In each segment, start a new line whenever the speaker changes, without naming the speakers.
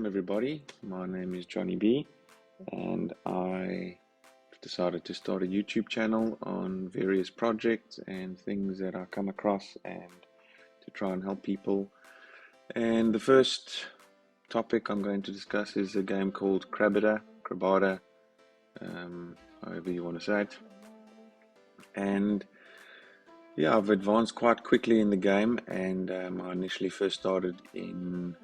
Welcome everybody, my name is Johnny B and I decided to start a YouTube channel on various projects and things that I come across and to try and help people. And the first topic I'm going to discuss is a game called Crabada, however you want to say it. And yeah, I've advanced quite quickly in the game, and I initially first started in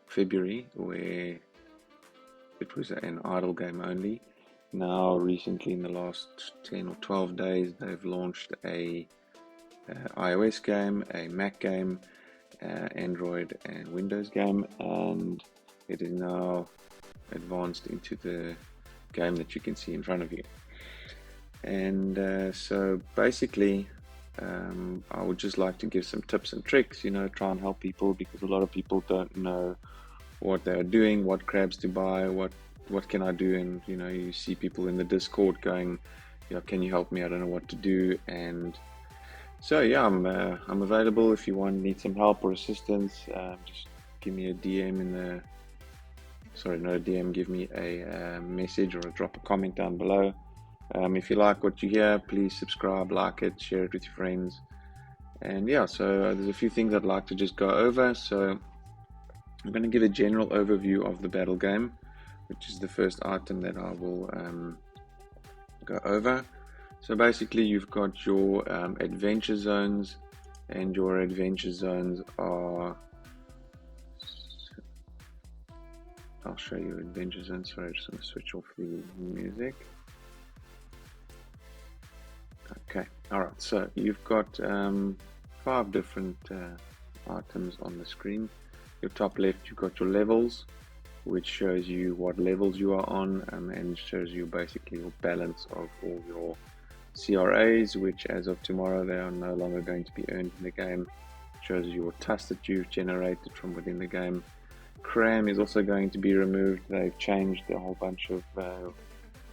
February, where it was an idle game only. Now recently, in the last 10 or 12 days, they've launched a iOS game, a Mac game, Android and Windows game, and it is now advanced into the game that you can see in front of you. And so basically I would just like to give some tips and tricks, try and help people, because a lot of people don't know what they're doing, what crabs to buy, what can I do. And you see people in the Discord going, can you help me, I don't know what to do. And so yeah, I'm available if you need some help or assistance. Just give me a DM give me a message or drop a comment down below. If you like what you hear, please subscribe, like it, share it with your friends. And yeah, so there's a few things I'd like to just go over. So I'm going to give a general overview of the battle game, which is the first item that I will go over. So basically you've got your adventure zones, and your adventure zones are, I'll show you adventure zones. Sorry, I'm just going to switch off the music. Okay, alright, so you've got 5 different items on the screen. Your top left, you've got your levels, which shows you what levels you are on, and shows you basically your balance of all your CRAs, which as of tomorrow they are no longer going to be earned in the game. It shows you your TUS that you've generated from within the game. Cram is also going to be removed. They've changed a whole bunch of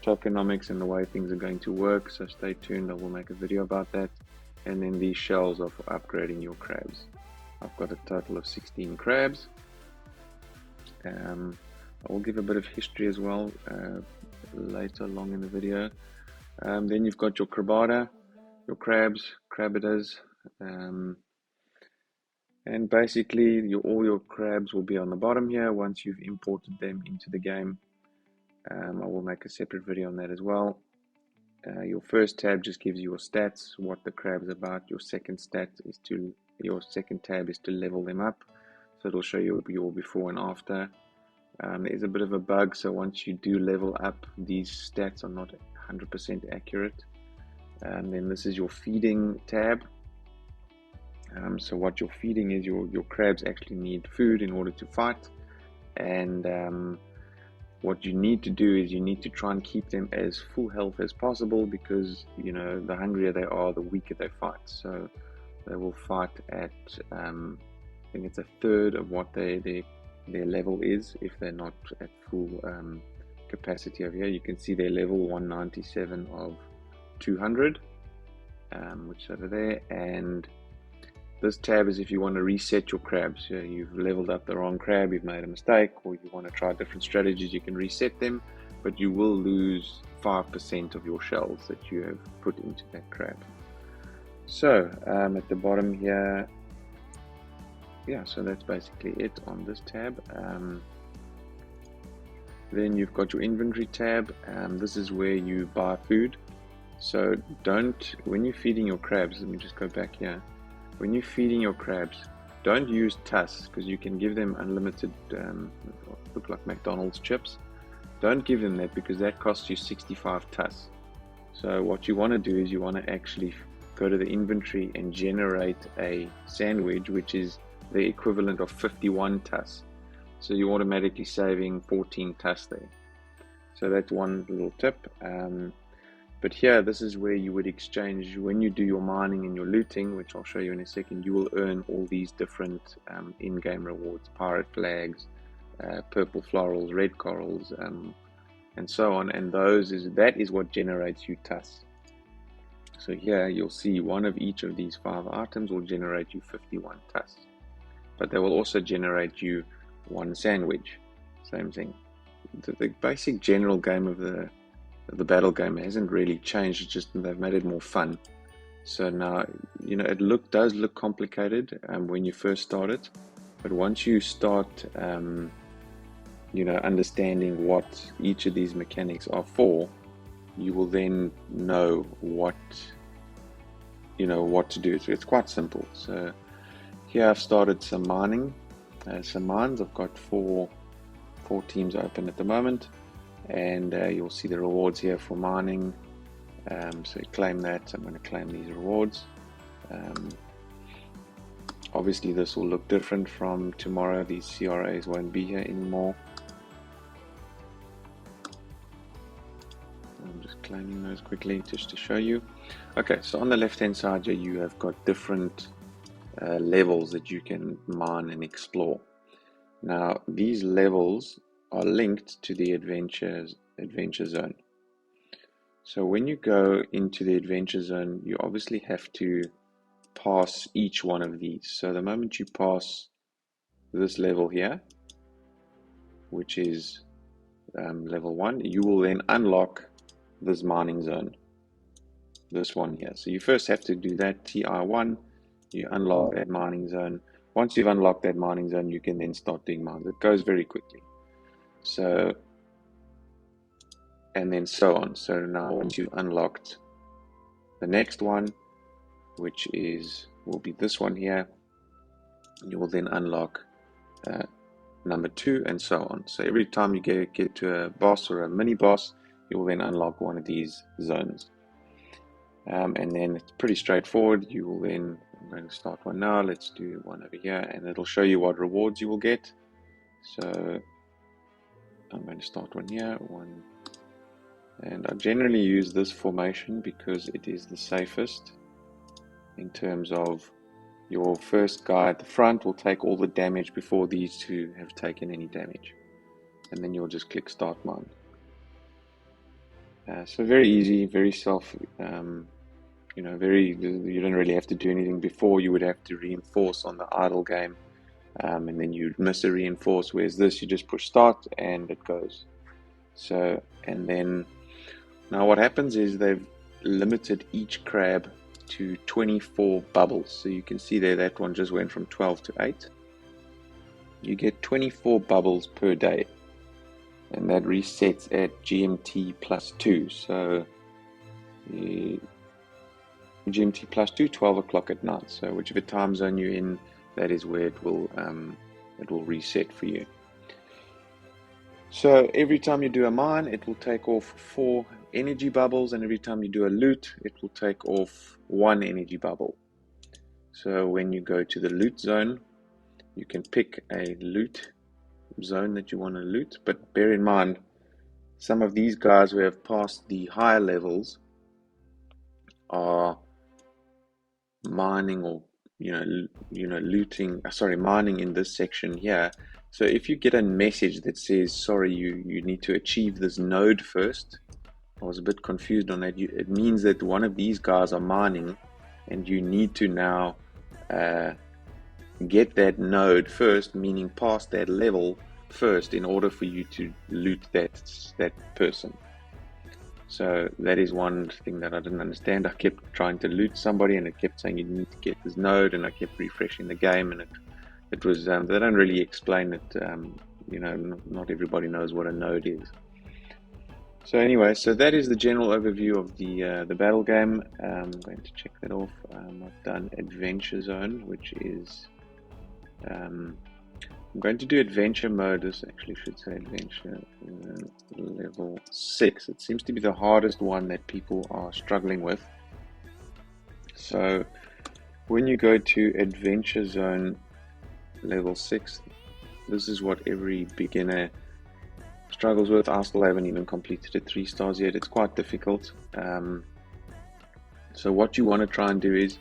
tokenomics and the way things are going to work, so stay tuned, I will make a video about that. And then these shells are for upgrading your crabs. I've got a total of 16 crabs. I will give a bit of history as well later along in the video. Then you've got your Crabada, your Crabadas, and basically all your crabs will be on the bottom here once you've imported them into the game. I will make a separate video on that as well. Your first tab just gives you your stats, what the crab's about. Your second tab is to level them up, so it'll show you your before and after. There is a bit of a bug, so once you do level up, these stats are not 100% accurate. Then this is your feeding tab. So what your feeding is, your crabs actually need food in order to fight, and what you need to do is you need to try and keep them as full health as possible, because the hungrier they are, the weaker they fight. So they will fight at I think it's a third of what their level is if they're not at full capacity. Over here you can see their level 197 of 200, which is over there. And this tab is if you want to reset your crabs. You've leveled up the wrong crab, you've made a mistake, or you want to try different strategies, you can reset them, but you will lose 5% of your shells that you have put into that crab. So at the bottom here, yeah, so that's basically it on this tab. Then you've got your inventory tab. This is where you buy food. So when you're feeding your crabs, let me just go back here. When you're feeding your crabs, don't use TUS, because you can give them unlimited, look like McDonald's chips. Don't give them that, because that costs you 65 TUS. So what you want to do is you want to actually go to the inventory and generate a sandwich, which is the equivalent of 51 TUS. So you're automatically saving 14 TUS there. So that's one little tip. But here, this is where you would exchange, when you do your mining and your looting, which I'll show you in a second, you will earn all these different in-game rewards, pirate flags, purple florals, red corals, and so on. And that is what generates you TUS. So here you'll see one of each of these 5 items will generate you 51 TUS. But they will also generate you one sandwich. Same thing. The basic general game of the battle game hasn't really changed. It's just they've made it more fun. So now, it does look complicated when you first start it, but once you start, understanding what each of these mechanics are for, you will then know what to do. So it's quite simple. So here I've started some mining, some mines. I've got four teams open at the moment, and you'll see the rewards here for mining. So claim that. I'm going to claim these rewards. Obviously this will look different from tomorrow. These CRAs won't be here anymore. I'm just claiming those quickly just to show you. Okay, so on the left hand side here you have got different levels that you can mine and explore. Now these levels are linked to the adventure zone. So when you go into the adventure zone, you obviously have to pass each one of these. So the moment you pass this level here, which is level 1, you will then unlock this mining zone, this one here. So you first have to do that TR1, you unlock that mining zone. Once you've unlocked that mining zone, you can then start doing mines. It goes very quickly. So, and then so on. So now once you've unlocked the next one, which will be this one here, you will then unlock number 2 and so on. So every time you get to a boss or a mini boss, you will then unlock one of these zones. And then it's pretty straightforward. You will then, I'm going to start one now, let's do one over here, and it'll show you what rewards you will get. So I'm going to start one here, and I generally use this formation because it is the safest in terms of your first guy at the front will take all the damage before these two have taken any damage, and then you'll just click start mine. So very easy, very you don't really have to do anything. Before you would have to reinforce on the idle game, and then you'd miss a reinforce, whereas this you just push start and it goes. So, and then now what happens is they've limited each crab to 24 bubbles. So you can see there that one just went from 12 to 8. You get 24 bubbles per day, and that resets at GMT plus 2. So GMT plus 2, 12 o'clock at night. So whichever time zone you're in, that is where it will reset for you. So every time you do a mine, it will take off 4 energy bubbles, and every time you do a loot, it will take off 1 energy bubble. So when you go to the loot zone, you can pick a loot zone that you want to loot, but bear in mind, some of these guys who have passed the higher levels are mining or mining in this section here. So if you get a message that says, sorry, you need to achieve this node first, I was a bit confused on that. It means that one of these guys are mining, and you need to now get that node first, meaning pass that level first, in order for you to loot that person. So that is one thing that I didn't understand. I kept trying to loot somebody, and it kept saying you need to get this node, and I kept refreshing the game, and it was they don't really explain it. Not everybody knows what a node is. So anyway, so that is the general overview of the battle game. I'm going to check that off. I've done Adventure Zone, which is I'm going to do Adventure mode. This actually should say Adventure level 6. It seems to be the hardest one that people are struggling with. So when you go to Adventure Zone level 6, this is what every beginner struggles with. I still haven't even completed it 3 stars yet. It's quite difficult. So what you want to try and do is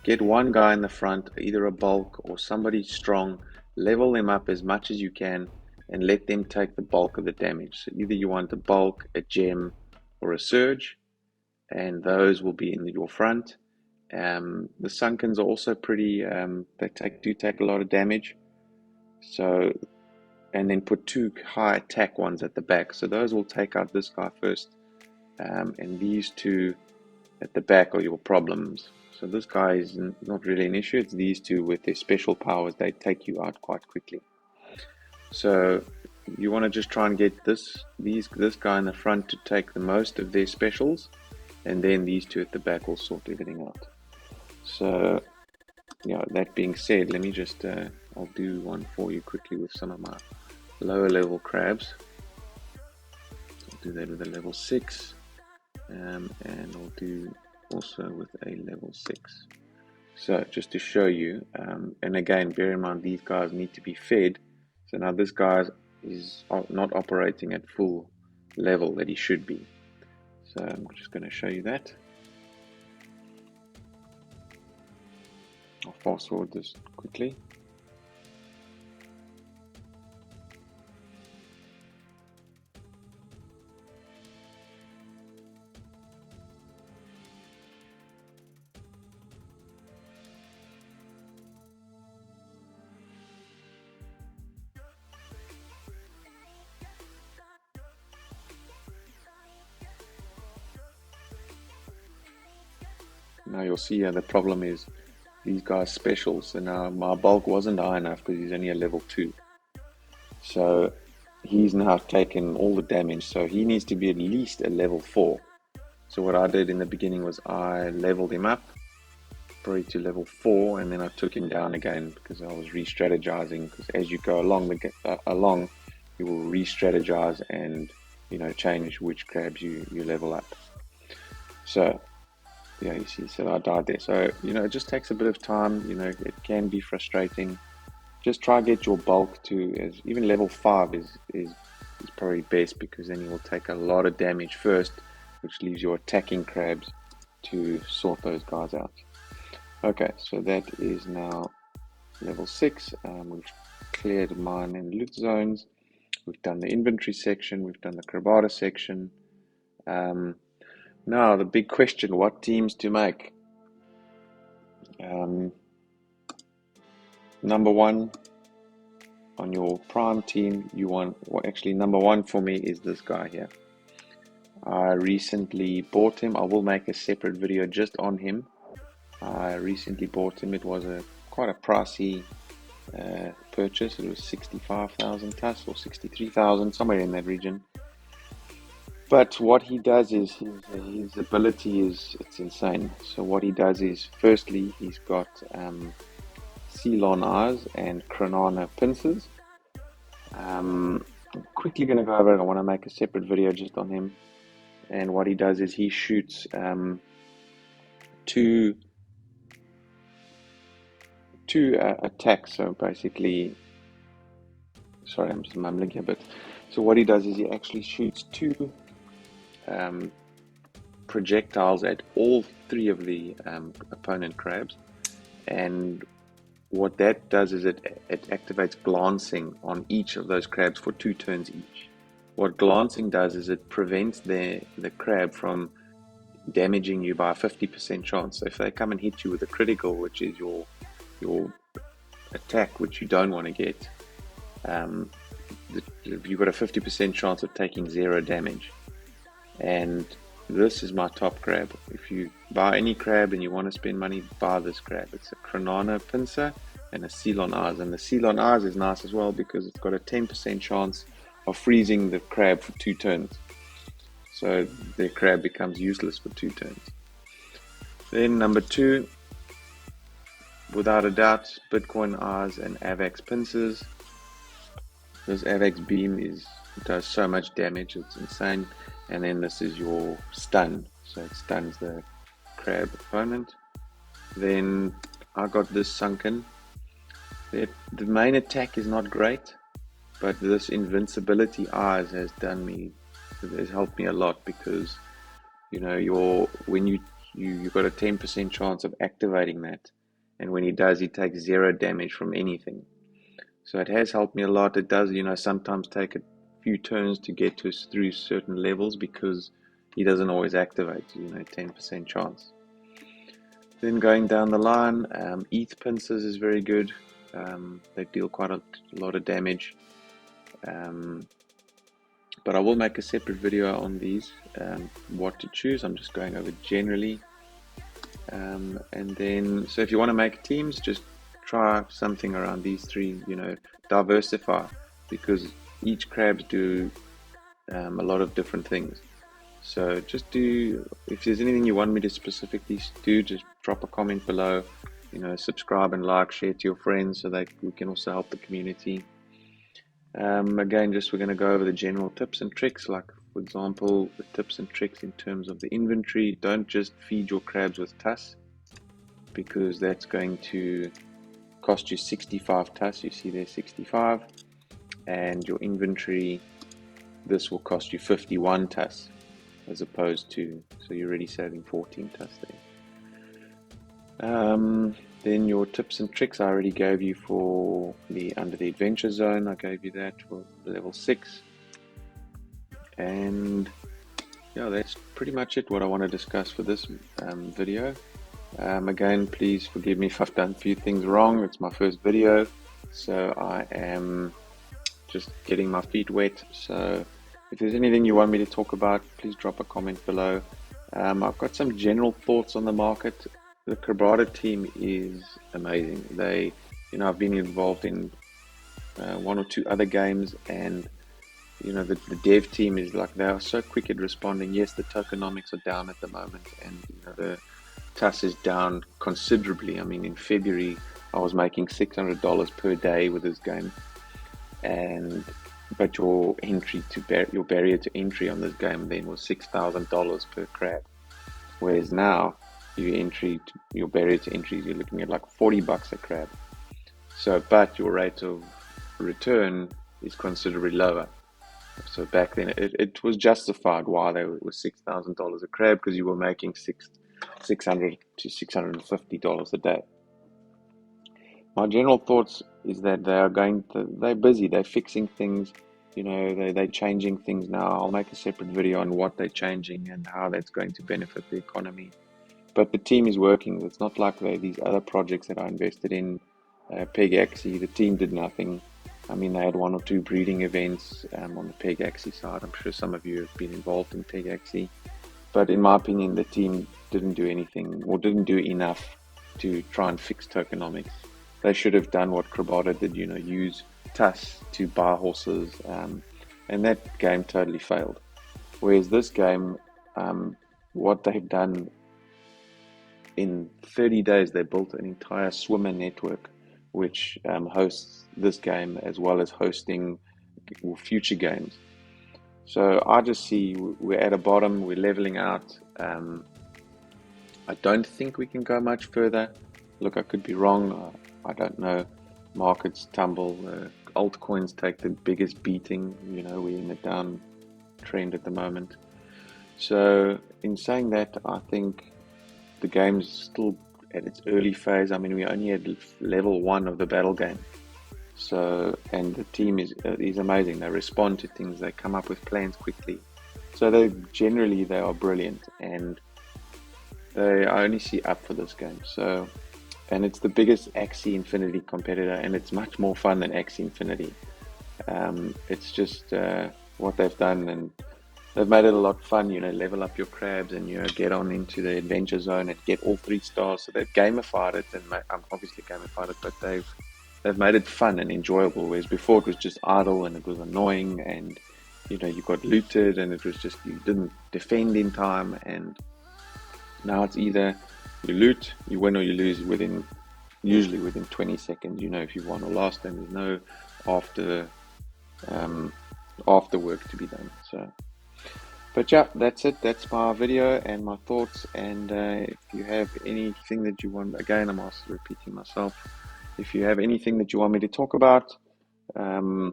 get one guy in the front, either a bulk or somebody strong, level them up as much as you can, and let them take the bulk of the damage. So either you want a bulk, a gem, or a surge, and those will be in your front. The Sunkens are also pretty, they do take a lot of damage. So and then put 2 high attack ones at the back. So those will take out this guy first, and these 2 at the back are your problems. So this guy is not really an issue. It's these 2 with their special powers. They take you out quite quickly. So you want to just try and get this guy in the front to take the most of their specials, and then these 2 at the back will sort everything out. So yeah, that being said, let me just I'll do one for you quickly with some of my lower level crabs. I'll do that with a level 6, and I'll do also with a level 6. So just to show you, and again, bear in mind these guys need to be fed. So now this guy is not operating at full level that he should be. So I'm just going to show you that. I'll fast forward this quickly. Now you'll see the problem is these guys specials. So now my bulk wasn't high enough because he's only a level 2. So he's now taken all the damage. So he needs to be at least a level 4. So what I did in the beginning was I leveled him up probably to level 4, and then I took him down again because I was re-strategizing. Because as you go along you will re-strategize and change which crabs you level up. So yeah, you see, so I died there. So it just takes a bit of time. It can be frustrating. Just try to get your bulk to even level 5 is probably best, because then you will take a lot of damage first, which leaves your attacking crabs to sort those guys out. Okay, so that is now level 6. We've cleared mine and loot zones. We've done the inventory section. We've done the Crabada section. Now the big question: what teams to make? Number 1 on your prime team, you want. Well, actually, number 1 for me is this guy here. I recently bought him. I will make a separate video just on him. I recently bought him. It was quite a pricey purchase. It was 65,000 TUS or 63,000, somewhere in that region. But what he does is his ability it's insane. So what he does is, firstly, he's got Ceylon eyes and Crabada pincers. I'm quickly going to go over it. I want to make a separate video just on him. And what he does is he shoots two attacks. So basically, sorry, I'm just mumbling here, but so what he does is he actually shoots 2 projectiles at all 3 of the opponent crabs, and what that does is it activates glancing on each of those crabs for 2 turns each. What glancing does is it prevents the crab from damaging you by a 50% chance. So if they come and hit you with a critical, which is your attack, which you don't want to get, you've got a 50% chance of taking 0 damage. And this is my top crab. If you buy any crab and you want to spend money, buy this crab. It's a Crabada pincer and a Ceylon eyes. And the Ceylon eyes is nice as well because it's got a 10% chance of freezing the crab for 2 turns. So the crab becomes useless for 2 turns. Then number 2, without a doubt, Bitcoin eyes and Avax pincers. This Avax beam does so much damage, it's insane. And then this is your stun, so it stuns the crab opponent. Then I got this sunken. The main attack is not great, but this invincibility eyes has helped me a lot, because when you've got a 10% chance of activating that, and when he does, he takes 0 damage from anything. So it has helped me a lot. It does sometimes take a few turns to get through certain levels, because he doesn't always activate, 10% chance. Then going down the line, ETH pincers is very good. They deal quite a lot of damage. But I will make a separate video on these, what to choose. I'm just going over generally. And then, so if you want to make teams, just try something around these three, diversify, because each crabs do a lot of different things. So just if there's anything you want me to specifically do, just drop a comment below, subscribe and like, share to your friends so that we can also help the community. Again, we're going to go over the general tips and tricks, like for example, the tips and tricks in terms of the inventory. Don't just feed your crabs with TUS, because that's going to cost you 65 TUS. You see there 65, and your inventory, this will cost you 51 TUS, as opposed to, so you're already saving 14 TUS there. Then your tips and tricks I already gave you for under the adventure zone. I gave you that for level 6. And yeah, that's pretty much it, what I want to discuss for this video. Again, please forgive me if I've done a few things wrong. It's my first video, so I am just getting my feet wet. So if there's anything you want me to talk about, please drop a comment below. I've got some general thoughts on the market. The Crabada team is amazing. I've been involved in 1 or 2 other games, and the dev team is like, they are so quick at responding. Yes, the tokenomics are down at the moment, and the TUS is down considerably. I mean, in February I was making $600 per day with this game, but your barrier to entry on this game then was $6,000 per crab, whereas now your barrier to entry, you're looking at like $40 a crab. So, but your rate of return is considerably lower. So back then it was justified why they were $6,000 a crab, because you were making $600 to $650 a day. My general thoughts is that they're busy, they're fixing things, they're changing things now. I'll make a separate video on what they're changing and how that's going to benefit the economy. But the team is working. It's not like these other projects that I invested in, PegAxie. The team did nothing. I mean, they had 1 or 2 breeding events on the PegAxie side. I'm sure some of you have been involved in PegAxie. But in my opinion, the team didn't do anything, or didn't do enough to try and fix tokenomics. They should have done what Crabada did, use TUS to buy horses, and that game totally failed. Whereas this game, what they've done, in 30 days, they built an entire swimmer network, which hosts this game as well as hosting future games. So I just see we're at a bottom, we're leveling out. I don't think we can go much further. Look, I could be wrong. I don't know. Markets tumble. Altcoins take the biggest beating. We're in a down trend at the moment. So in saying that, I think the game's still at its early phase. I mean, we only at level 1 of the battle game. So, and the team is amazing. They respond to things. They come up with plans quickly. So they are brilliant, and I only see up for this game. So, and it's the biggest Axie Infinity competitor, and it's much more fun than Axie Infinity. It's just what they've done, and they've made it a lot fun, level up your crabs and, get on into the adventure zone and get all 3 stars. So they've gamified it, and I'm obviously gamified it, but they've made it fun and enjoyable. Whereas before it was just idle and it was annoying, and, you got looted, and it was just, you didn't defend in time. And now it's either you loot, you win, or you lose usually within 20 seconds. If you won or lost, and there's no after work to be done. So. But yeah, that's it. That's my video and my thoughts. And if you have anything that you want, again, I'm also repeating myself. If you have anything that you want me to talk about, or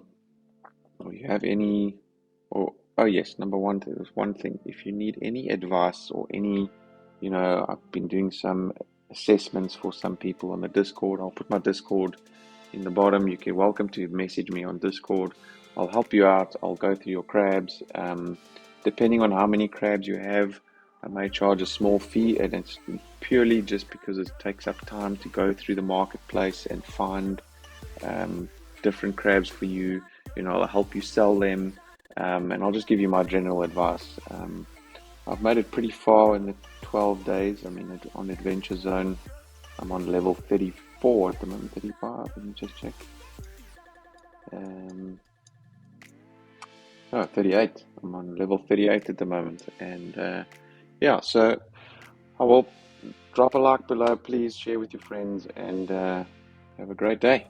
you have any, oh yes, number one, there's one thing. If you need any advice or any, I've been doing some assessments for some people on the Discord. I'll put my Discord in the bottom. You're welcome to message me on Discord. I'll help you out. I'll go through your crabs. Depending on how many crabs you have, I may charge a small fee, and it's purely just because it takes up time to go through the marketplace and find different crabs for you. I'll help you sell them, and I'll just give you my general advice. I've made it pretty far in the 12 days. I mean, on Adventure Zone, I'm on level 34 at the moment, 35. Let me just check. No, 38. I'm on level 38 at the moment, and yeah. So I will drop a like below. Please share with your friends, and have a great day.